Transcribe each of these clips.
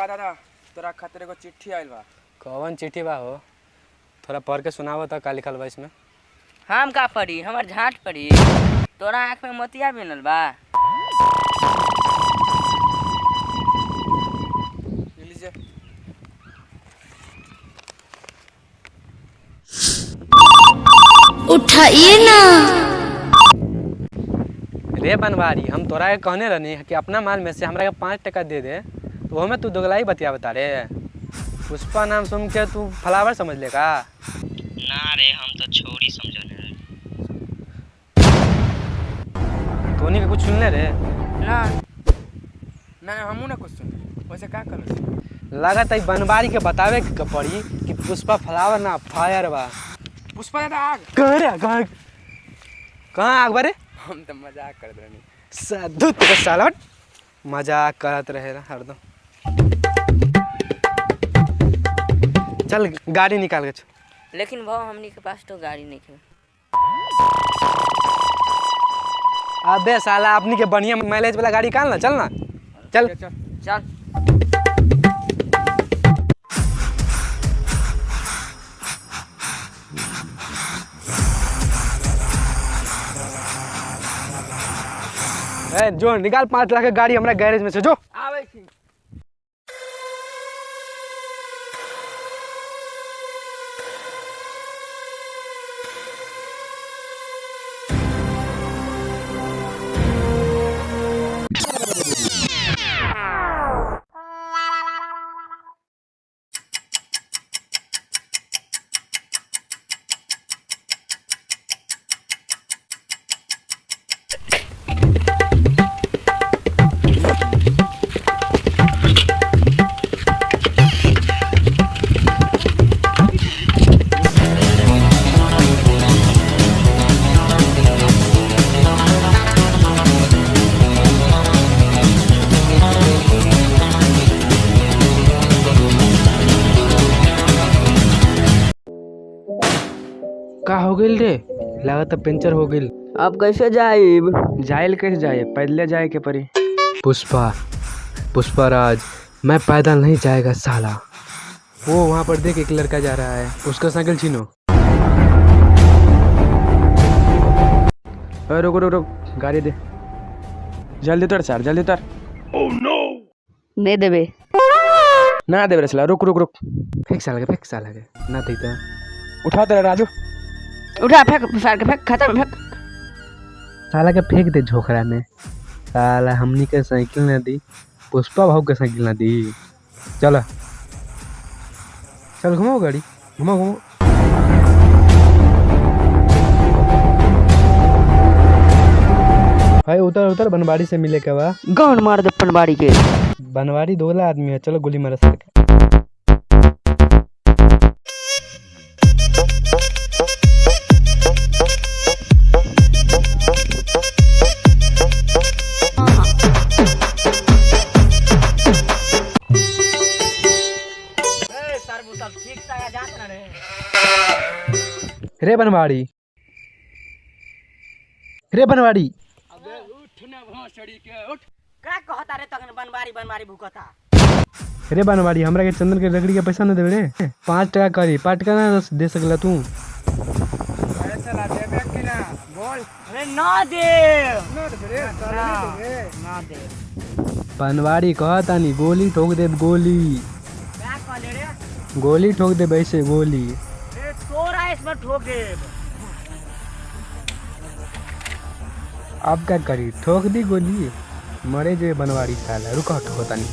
दादा तोरा खातिर एगो चिट्ठी आइल बा। कौन चिट्ठी बा हो? थोड़ा पढ़ के सुनावो तो का लिखल बा इसमें। हम का पढ़ी, हमार झाट पढ़ी। तोरा आँख में मोतिया बिनल बा। लीजिए। उठाइए ना। रे बनवारी, हम तोरा के कहने रहनी कि अपना माल में से हमरा के 5 टका दे दे, तो वो में तू दोगलाई बतिया बता रे। पुष्पा नाम सुन के तू फ्लावर समझ ले का? ना रे, हम तो छोरी समझने रहे। तोनी के कुछ सुनले रे? ना ना हमू ना कुछ सुन। वैसे का कर लागत है बनवारी के बतावे के पड़ी कि पुष्पा फ्लावर ना फायर बा। पुष्पा दादा आग। कहाँ रे? कहाँ आग बारे? हम तो मजाक कर रहे। साधु तेरे साला मजाक करत रहे हरदम। चल गाड़ी निकाल के चल। लेकिन भाव हमनी के पास तो गाड़ी नहीं है। अबे साला अपनी के बढ़िया माइलेज वाला गाड़ी काल ना, चल ना चल चल चल जो निकाल 5 लाख की गाड़ी हमारा गैरेज में से जो। आवे छी। का हो गइल रे? लागत पंचर हो गइल। अब कैसे जाइब? जाइल कैसे जाए? पैदले जाए के पड़ी। पुष्पराज, मैं पैदल नहीं जाएगा साला। वो वहाँ पर देख एक लड़का जा रहा है, उसका साइकिल छीनो। रुक रुक रुक, गाड़ी दे। जल्दी उतर सर, जल्दी उतर। नहीं देबे ना दे रे साला, रुक रुक रुक। फेंक साला के ना देता। उठा तेरा राजू। उठा, फेंक फाड़ के फेंक, खाता में फेंक। साला के फेंक दे झोखरा में। साला हमनी के साइकिल ना दी, पुष्पा भाव के साइकिल ना दी। चल चल घुमाओ गाड़ी, घुमाओ। भाई उतर बनवाड़ी से मिले के बा। गौन मार दे पनवाड़ी के। बनवाड़ी दोगला आदमी है, चलो गोली मार सके। रे बनवाड़ी, अबे उठ ना भोसड़ी के उठ। का कहता रे तखन बनवारी भूकता। रे बनवाड़ी, हमरा के चंदन के लकड़ी के पैसा न देबे रे। 5 टका करी, 5 टका ना दे सकला तू। अरे चला देबे कि ना बोल। अरे ना दे रे, ना दे। बनवाड़ी कहता नहीं, गोली ठोक दे, गोली क्या कहले रे? गोली ठोक दे, वैसे गोली। रे तोरा इसमें ठोक दे। अब क्या करी? ठोक दी गोली, मरे जो बनवाड़ी साला। रुका, ठोकता नहीं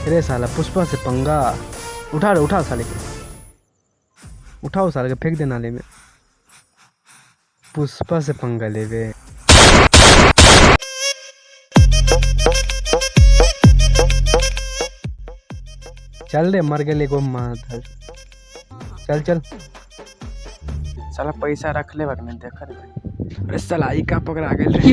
रे साला। पुष्पा से पंगा। उठा साले के, उठाओ साले के, फेंक दे नाले में। पुष्पा से पंगा लेवे। चल रे, मर गए को माधर। चल साला पैसा रख ले बगने देखा रे। अरे साला ई का पकड़ा गेल रे।